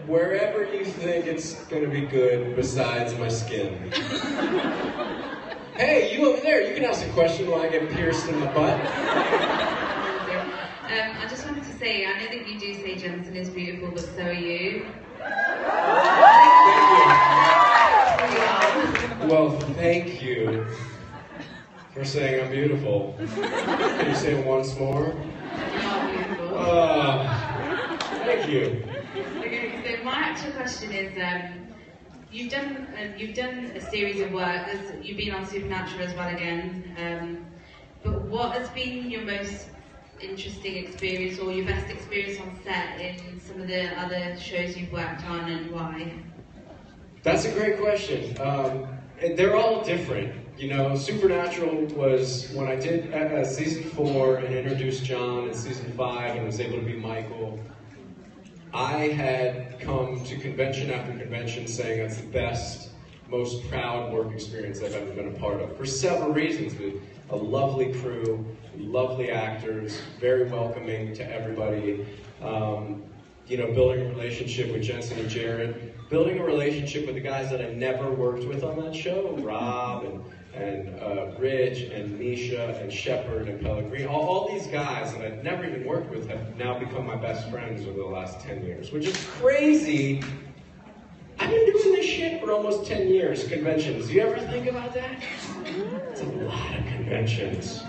wherever you think it's going to be good besides my skin. Hey, you over there, you can ask a question while I get pierced in the butt. I just wanted to say, I know that you do say Jensen is beautiful, but so are you. Thank you. Well, thank you for saying I'm beautiful. Can you say it once more? Thank you. Okay, so my actual question is, you've done a series of work. You've been on Supernatural as well again. But what has been your most interesting experience or your best experience on set in some of the other shows you've worked on, and why? That's a great question. They're all different. You know, Supernatural was when I did season 4 and introduced John in season 5 and was able to be Michael. I had come to convention after convention saying that's the best, most proud work experience I've ever been a part of, for several reasons. With a lovely crew, lovely actors, very welcoming to everybody. You know, building a relationship with Jensen and Jared, building a relationship with the guys that I never worked with on that show, Rob and Rich and Misha and Shepard and Pellegrino. All these guys that I'd never even worked with have now become my best friends over the last 10 years, which is crazy. I've been doing this shit for almost 10 years, conventions. Do you ever think about that? It's a lot of conventions.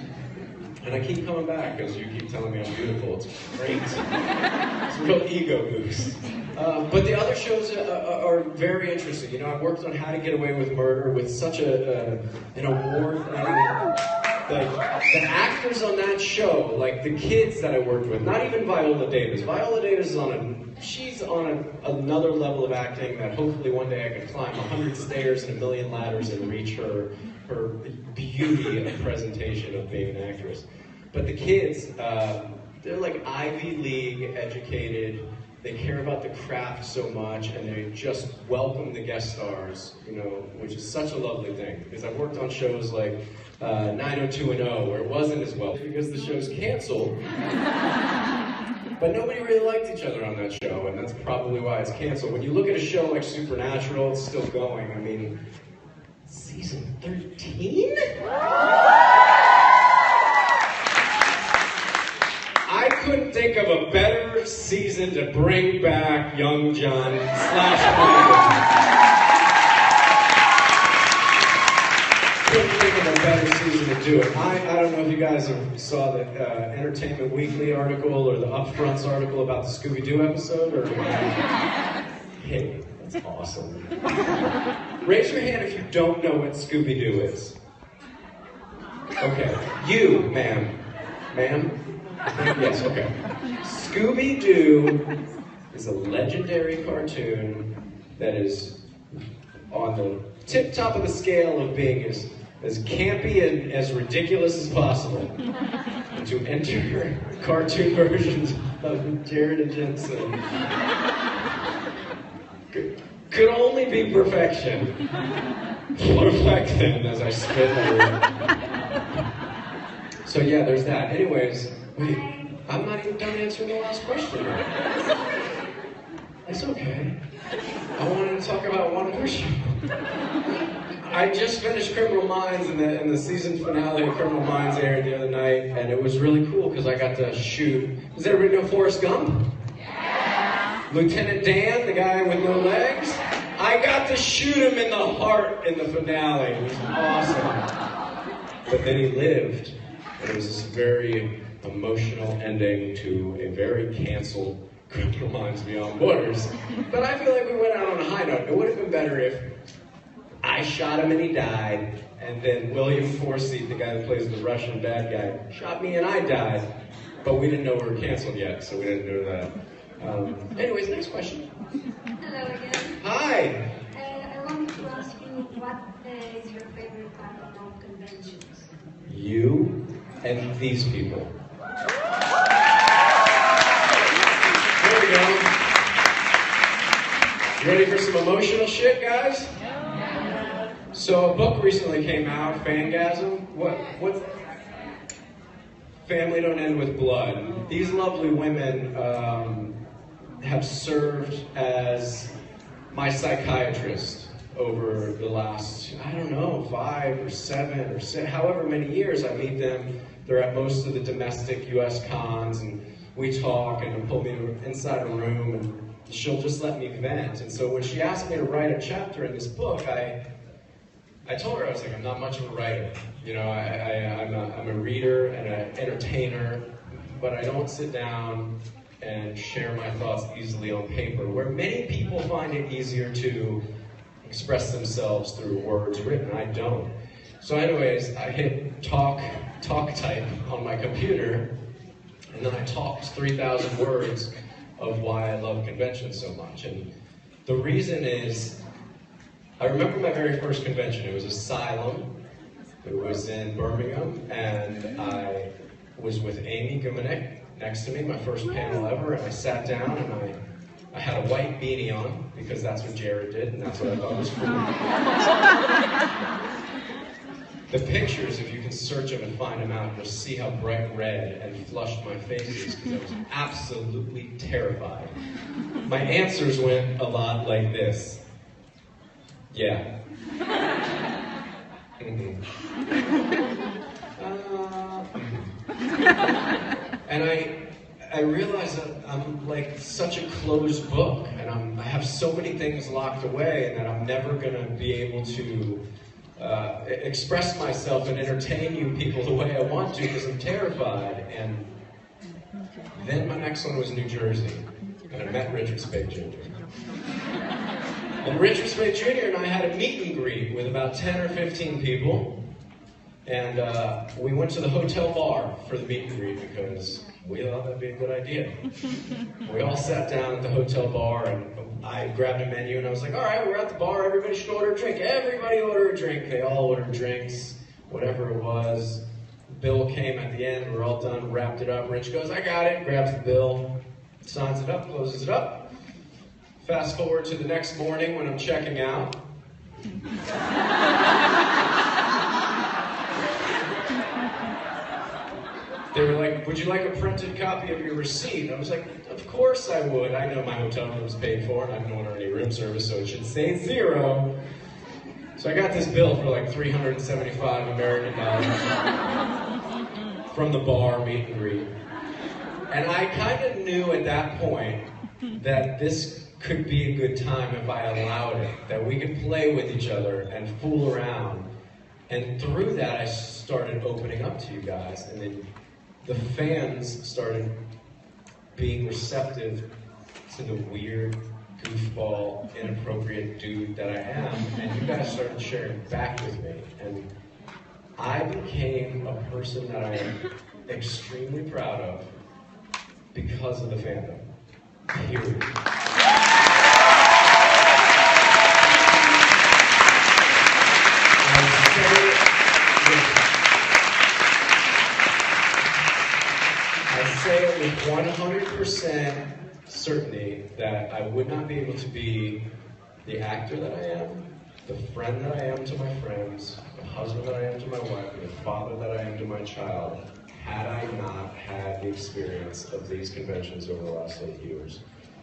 And I keep coming back because you keep telling me I'm beautiful. It's great. It's a real ego boost. But the other shows are very interesting. You know, I worked on How to Get Away with Murder with such an award thing. The actors on that show, like the kids that I worked with, not even Viola Davis. Viola Davis is she's on another level of acting that hopefully one day I can climb 100 stairs and 1,000,000 ladders and reach her beauty of presentation of being an actress. But the kids, they're like Ivy League educated. They care about the craft so much, and they just welcome the guest stars, you know, which is such a lovely thing. Because I've worked on shows like 90210, where it wasn't as well because the show's canceled. But nobody really liked each other on that show, and that's probably why it's canceled. When you look at a show like Supernatural, it's still going. I mean, season 13? I couldn't think of a better season to bring back young John / Michael. Couldn't think of a better season to do it. I don't know if you guys saw the Entertainment Weekly article or the Upfronts article about the Scooby-Doo episode, or hey, that's awesome. Raise your hand if you don't know what Scooby-Doo is. Okay, you, ma'am. Ma'am? Yes, okay. Scooby-Doo is a legendary cartoon that is on the tip-top of the scale of being as campy and as ridiculous as possible. And to enter cartoon versions of Jared and Jensen could only be perfection. Perfection, as I spit over. So yeah, there's that. Anyways, wait, I'm not even done answering the last question yet. It's okay. I wanted to talk about one more show. I just finished Criminal Minds, and the season finale of Criminal Minds aired the other night, and it was really cool because I got to shoot. Does everybody know Forrest Gump? Yeah. Lieutenant Dan, the guy with no legs? I got to shoot him in the heart in the finale. It was awesome. But then he lived, and it was this very emotional ending to a very canceled Criminal Minds Beyond Borders. But I feel like we went out on a high note. It would have been better if I shot him and he died, and then William Forsythe, the guy that plays the Russian bad guy, shot me and I died. But we didn't know we were canceled yet, so we didn't do that. Anyways, next question. Hello again. Hi. I wanted to ask you, what is your favorite part of conventions? You and these people. There we go. You ready for some emotional shit, guys? Yeah. So a book recently came out, Fangasm. What? Family Don't End with Blood. These lovely women have served as my psychiatrist over the last, I don't know, 5 or 7 or 6, however many years I meet them. They're at most of the domestic US cons, and we talk, and pull me inside a room, and she'll just let me vent. And so when she asked me to write a chapter in this book, I told her, I was like, I'm not much of a writer. You know, I'm a reader and an entertainer, but I don't sit down and share my thoughts easily on paper, where many people find it easier to express themselves through words written. I don't. So anyways, I hit talk type on my computer, and then I talked 3,000 words of why I love conventions so much. And the reason is, I remember my very first convention. It was Asylum. It was in Birmingham, and I was with Amy Gumanek next to me, my first panel ever, and I sat down and I had a white beanie on, because that's what Jared did, and that's what I thought was cool. The pictures, if you can search them and find them out, you'll see how bright red and flushed my face is, because I was absolutely terrified. My answers went a lot like this. Yeah. Mm-hmm. And I realized that I'm like such a closed book, and I have so many things locked away, and that I'm never gonna be able to express myself and entertain you people the way I want to, because I'm terrified. And then my next one was New Jersey, and I met Richard Spade Jr. And Richard Spade Jr. and I had a meet and greet with about 10 or 15 people, and we went to the hotel bar for the meet and greet because we thought that'd be a good idea. We all sat down at the hotel bar, and I grabbed a menu, and I was like, all right, we're at the bar, everybody should order a drink. Everybody order a drink. They all ordered drinks, whatever it was. The bill came at the end, we're all done, wrapped it up. Rich goes, I got it, grabs the bill, signs it up, closes it up. Fast forward to the next morning when I'm checking out. They were like, would you like a printed copy of your receipt? I was like, of course I would. I know my hotel room's paid for, and I don't order any room service, so it should say 0. So I got this bill for like $375 American dollars from the bar meet and greet. And I kind of knew at that point that this could be a good time if I allowed it, that we could play with each other and fool around. And through that, I started opening up to you guys, and then the fans started being receptive to the weird, goofball, inappropriate dude that I am, and you guys started sharing back with me. And I became a person that I am extremely proud of because of the fandom. Period. I say it with 100% certainty that I would not be able to be the actor that I am, the friend that I am to my friends, the husband that I am to my wife, and the father that I am to my child, had I not had the experience of these conventions over the last 8 years.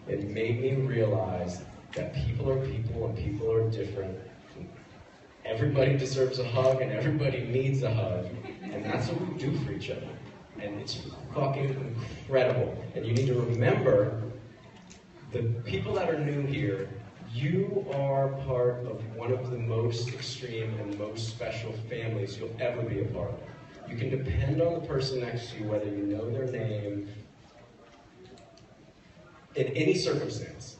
It made me realize that people are people and people are different. Everybody deserves a hug and everybody needs a hug. And that's what we do for each other. And it's fucking incredible. And you need to remember, the people that are new here, you are part of one of the most extreme and most special families you'll ever be a part of. You can depend on the person next to you, whether you know their name, in any circumstance.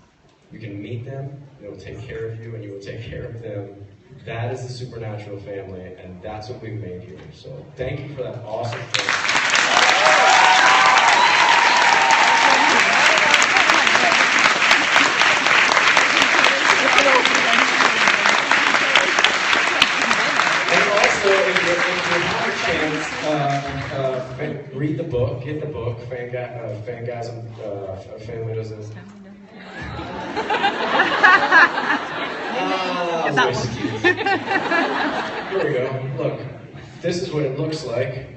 You can meet them, they will take care of you, and you will take care of them. That is the Supernatural family, and that's what we've made here. So thank you for that awesome thing. Read the book, get the book, Fangasm, Family Does This. Whiskey. Here we go, look, this is what it looks like.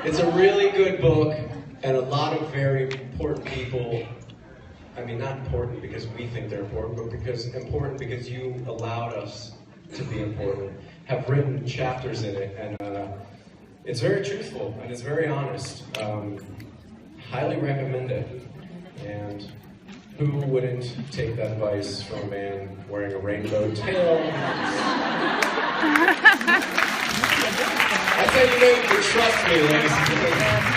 It's a really good book, And a lot of very important people, I mean, not important because we think they're important, but important because you allowed us to be important, have written chapters in it, and it's very truthful and it's very honest. Highly recommend it. And who wouldn't take that advice from a man wearing a rainbow tail? That's how you know you can trust me, ladies and gentlemen.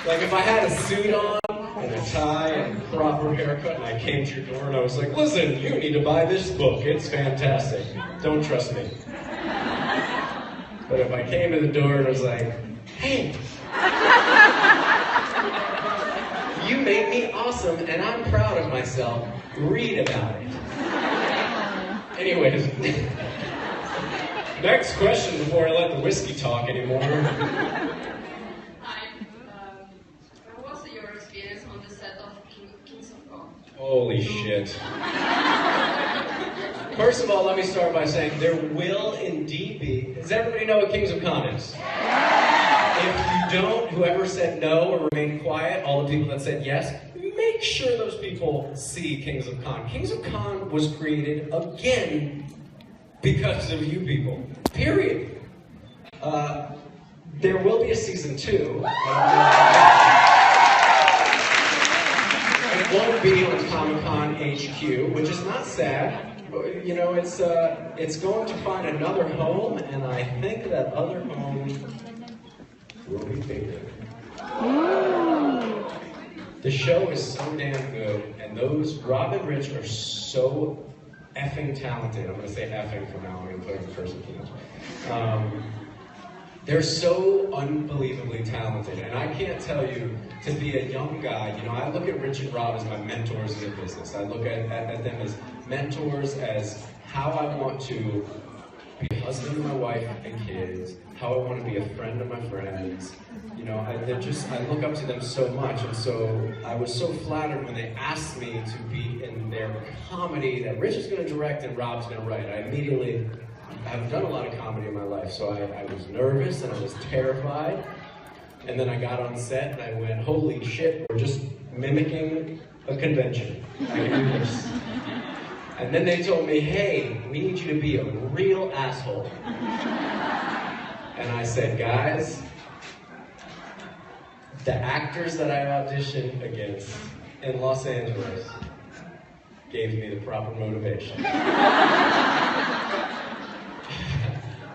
Like if I had a suit on and a tie and proper haircut and I came to your door and I was like, listen, you need to buy this book, it's fantastic. Don't trust me. But if I came to the door and was like, hey, you made me awesome and I'm proud of myself, read about it. Anyways, next question before I let the whiskey talk anymore. What was your experience on the set of Kings of Con? Holy shit. First of all, let me start by saying there will indeed be... Does everybody know what Kings of Con is? If you don't, whoever said no or remained quiet, all the people that said yes, make sure those people see Kings of Con. Kings of Con was created again because of you people. Period. There will be a season 2. It won't be on Comic-Con HQ, which is not sad. You know, it's going to find another home, and I think that other home will be bigger. The show is so damn good, and those Rob and Rich are so effing talented. I'm going to say effing from now on. I'm going to put it in person. They're so unbelievably talented, and I can't tell you, to be a young guy, you know, I look at Rich and Rob as my mentors in the business. I look at them as mentors, as how I want to be a husband to my wife and kids, how I want to be a friend to my friends. You know, I look up to them so much, and so I was so flattered when they asked me to be in their comedy that Rich is going to direct and Rob's going to write. I've done a lot of comedy in my life, so I was nervous and I was terrified. And then I got on set and I went, holy shit, we're just mimicking a convention. I can do this. And then they told me, hey, we need you to be a real asshole. And I said, guys, the actors that I auditioned against in Los Angeles gave me the proper motivation.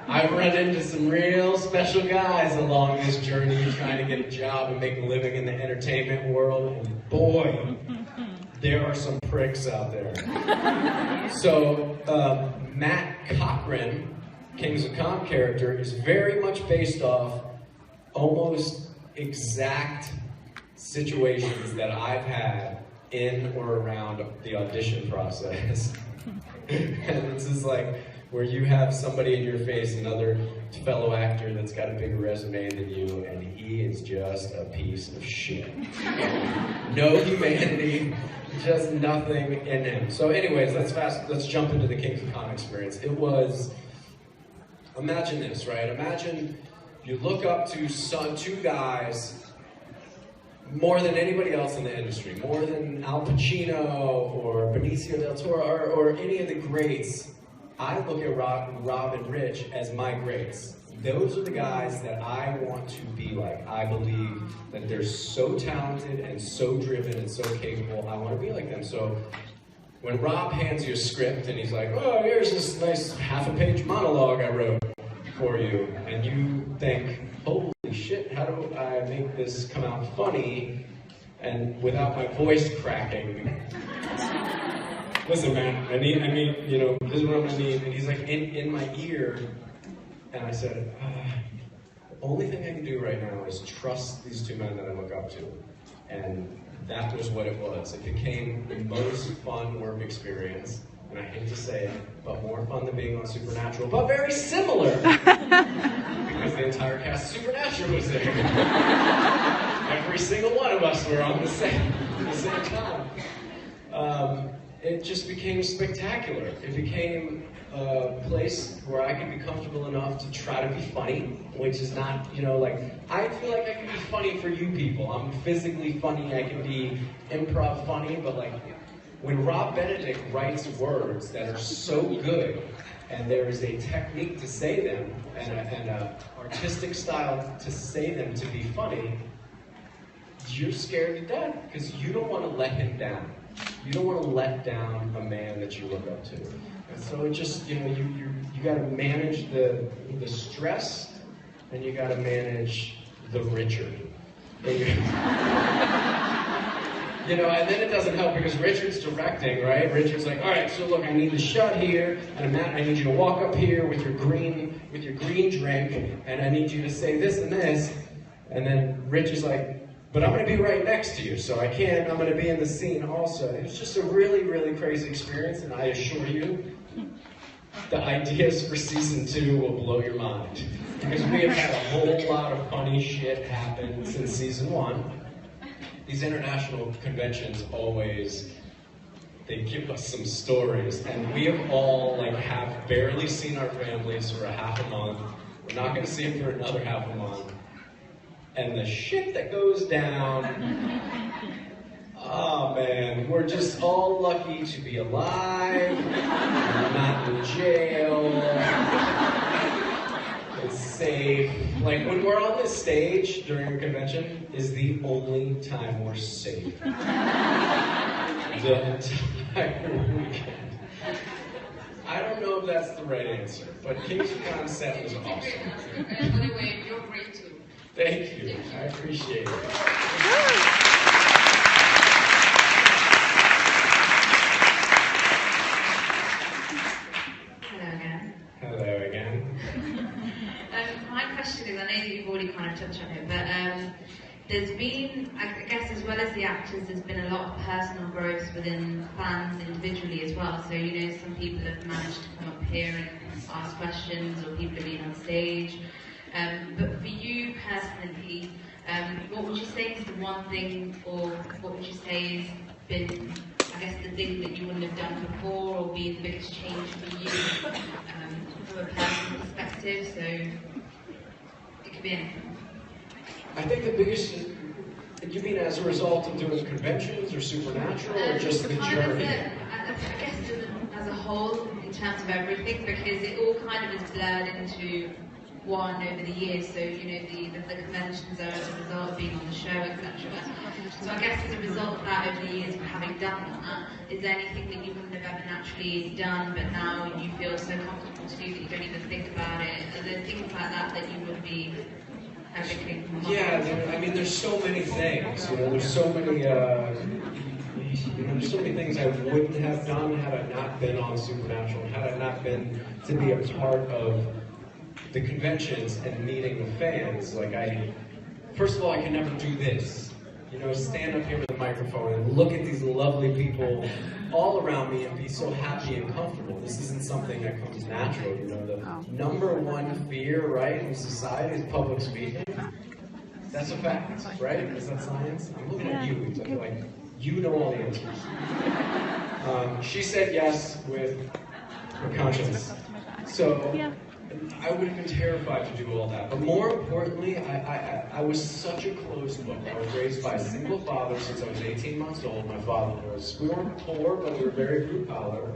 I've run into some real special guys along this journey trying to get a job and make a living in the entertainment world, and boy, there are some pricks out there. So, Matt Cochran, Kings of Con character, is very much based off almost exact situations that I've had in or around the audition process. And this is like where you have somebody in your face, another fellow actor that's got a bigger resume than you, and he is just a piece of shit. No humanity, just nothing in him. So anyways, let's jump into the Kings of Con experience. It was, imagine this, right? Imagine you look up to two guys more than anybody else in the industry, more than Al Pacino or Benicio del Toro or any of the greats. I look at Rob and Rich as my greats. Those are the guys that I want to be like. I believe that they're so talented and so driven and so capable. I want to be like them. So when Rob hands you a script and he's like, oh, here's this nice half-a-page monologue I wrote for you, and you think, holy shit, how do I make this come out funny and without my voice cracking? Listen, man, I mean, you know, this is what I'm gonna need. And he's like in my ear, and I said, the only thing I can do right now is trust these two men that I look up to. And that was what it was. It became the most fun work experience, and I hate to say it, but more fun than being on Supernatural, but very similar. Because the entire cast of Supernatural was there. Every single one of us were on the same time. it just became spectacular. It became a place where I could be comfortable enough to try to be funny, which is not, you know, like, I feel like I can be funny for you people. I'm physically funny, I can be improv funny, but like, when Rob Benedict writes words that are so good, and there is a technique to say them, and an artistic style to say them to be funny, you're scared to death, because you don't want to let him down. You don't want to let down a man that you look up to. And so it just, you know, you got to manage the stress, and you got to manage the Richard. And you know, and then it doesn't help because Richard's directing, right? Richard's like, all right, so look, I need the shot here, and Matt, I need you to walk up here with your green drink, and I need you to say this and this. And then Rich is like, but I'm going to be right next to you, so I'm going to be in the scene also. It was just a really, really crazy experience, and I assure you, the ideas for season 2 will blow your mind. Because we have had a whole lot of funny shit happen since season 1. These international conventions always, they give us some stories, and we have all have barely seen our families for a half a month. We're not going to see them for another half a month. And the shit that goes down, oh man, we're just all lucky to be alive, not in jail, it's safe. Like, when we're on this stage during a convention is the only time we're safe. The entire weekend. I don't know if that's the right answer, but JIBCON set was awesome. Anyway, you're great too. Thank you. I appreciate it. Hello again. Hello again. My question is, I know that you've already kind of touched on it, but there's been, I guess, as well as the actors, there's been a lot of personal growth within fans individually as well. So, you know, some people have managed to come up here and ask questions, or people have been on stage. But for you personally, what would you say is the one thing, or what would you say has been, I guess, the thing that you wouldn't have done before, or be the biggest change for you from a personal perspective? So it could be anything. I think the biggest, you mean as a result of doing conventions or Supernatural, or just the journey? I guess as a whole, in terms of everything, because it all kind of is blurred into one over the years. So, you know, the conventions are as a result of being on the show, etc. So I guess as a result of that over the years of having done that, is there anything that you wouldn't have ever naturally done, but now you feel so comfortable to do that you don't even think about it? Are there things like that that you would be advocating for? Yeah, I mean, there's so many things. You know, there's so many. There's so many things I wouldn't have done had I not been on Supernatural, had I not been to be a part of the conventions and meeting the fans. Like, first of all, I could never do this. You know, stand up here with a microphone and look at these lovely people all around me and be so happy and comfortable. This isn't something that comes natural. You know, the number one fear, right, in society is public speaking. That's a fact, right? Is that science? I'm looking at you. I feel like you know all the answers. She said yes with her conscience. So I would have been terrified to do all that. But more importantly, I was such a closed book. I was raised by a single father since I was 18 months old. My father was, we weren't poor, but we were very blue collar.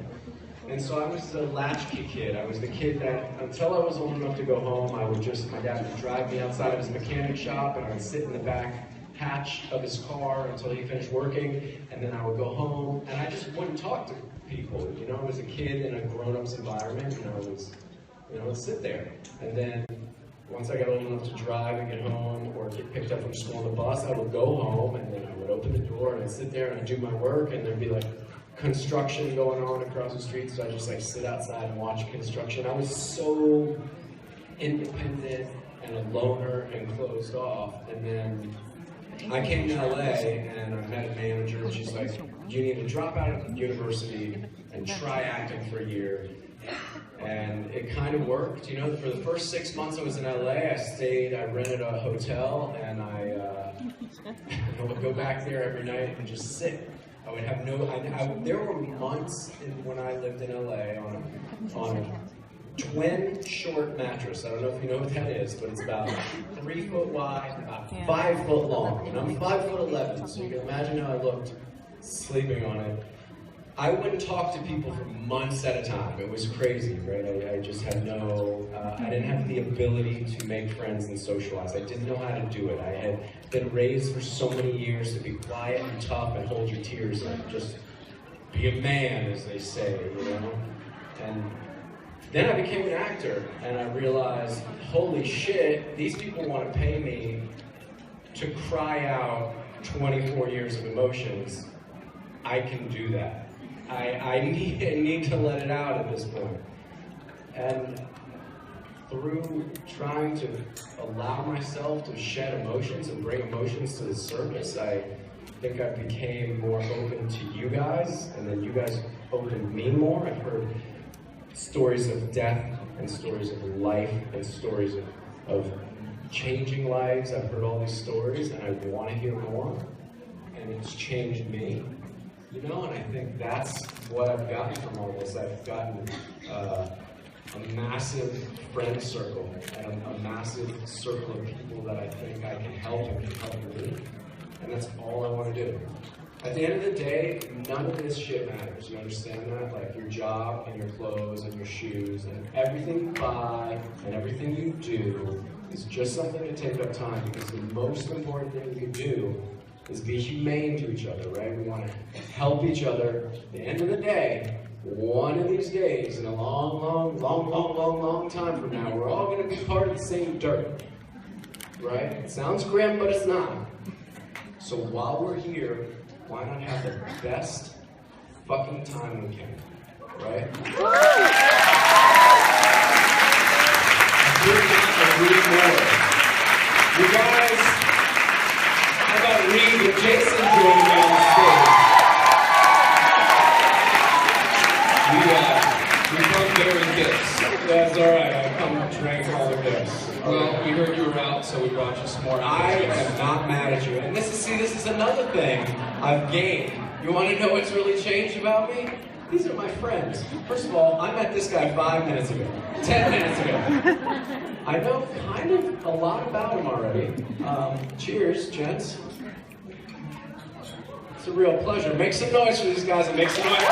And so I was the latchkey kid. I was the kid that, until I was old enough to go home, my dad would drive me outside of his mechanic shop, and I would sit in the back hatch of his car until he finished working, and then I would go home, and I just wouldn't talk to people. You know, I was a kid in a grown-up's environment, and I would sit there. And then once I got old enough to drive and get home, or get picked up from school on the bus, I would go home, and then I would open the door, and I'd sit there and I'd do my work, and there'd be like construction going on across the street, so I just like sit outside and watch construction. I was so independent and a loner and closed off, and then I came to LA and I met a manager, and she's like, you need to drop out of university and try acting for a year. And it kind of worked. You know, for the first 6 months I was in LA, I rented a hotel, and I would go back there every night and just sit I would have no. There were months when I lived in LA on a twin short mattress. I don't know if you know what that is, but it's about 3 foot wide, about 5 foot long, and I'm 5'11", so you can imagine how I looked sleeping on it. I wouldn't talk to people for months at a time. It was crazy, right? I just had no, I didn't have the ability to make friends and socialize. I didn't know how to do it. I had been raised for so many years to be quiet and tough and hold your tears in. Just be a man, as they say, you know? And then I became an actor, and I realized, holy shit, these people want to pay me to cry out 24 years of emotions. I can do that. I need to let it out at this point. And through trying to allow myself to shed emotions and bring emotions to the surface, I think I became more open to you guys, and then you guys opened me more. I've heard stories of death and stories of life and stories of changing lives. I've heard all these stories, and I want to hear more, and it's changed me. You know, and I think that's what I've gotten from all this. I've gotten a massive friend circle and a massive circle of people that I think I can help and can help me. And that's all I want to do. At the end of the day, none of this shit matters. You understand that? Like your job and your clothes and your shoes and everything you buy and everything you do is just something to take up time, because the most important thing you do is be humane to each other, right? We want to help each other. At the end of the day, one of these days, in a long time from now, we're all going to be part of the same dirt, right? It sounds grim, but it's not. So while we're here, why not have the best fucking time we can, right? You guys, I got Reed and Jason joining me on the stage. We come bearing gifts. That's alright, I come drink all the gifts. Well, we heard you were out, so we brought you some more. I am not mad at you. And this is another thing I've gained. You want to know what's really changed about me? These are my friends. First of all, I met this guy 5 minutes ago, 10 minutes ago. I know kind of a lot about him already. Cheers, gents. It's a real pleasure. Make some noise for these guys and make some noise for us.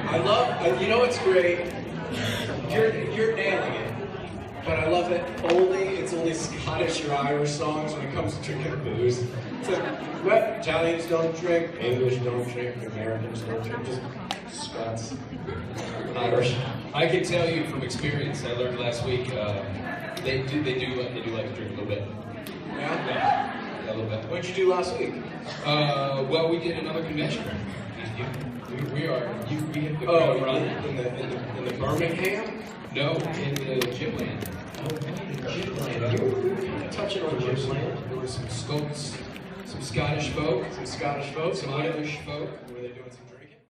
I love, you know what's great? You're nailing it. But I love that it's only Scottish or Irish songs when it comes to drinking booze. It's like, what? Italians don't drink, English don't drink, Americans don't drink, just Scots, Irish. I can tell you from experience, I learned last week, they do like to drink a little bit. Yeah? A little bit. What'd you do last week? Well, we did another convention. We have been run In the Birmingham? No, in the gym land. Oh, the gym land. You were kind of touching on gym land. There were some Scottish folk, Some Scottish folks, some Irish folk. Were they doing some drinking?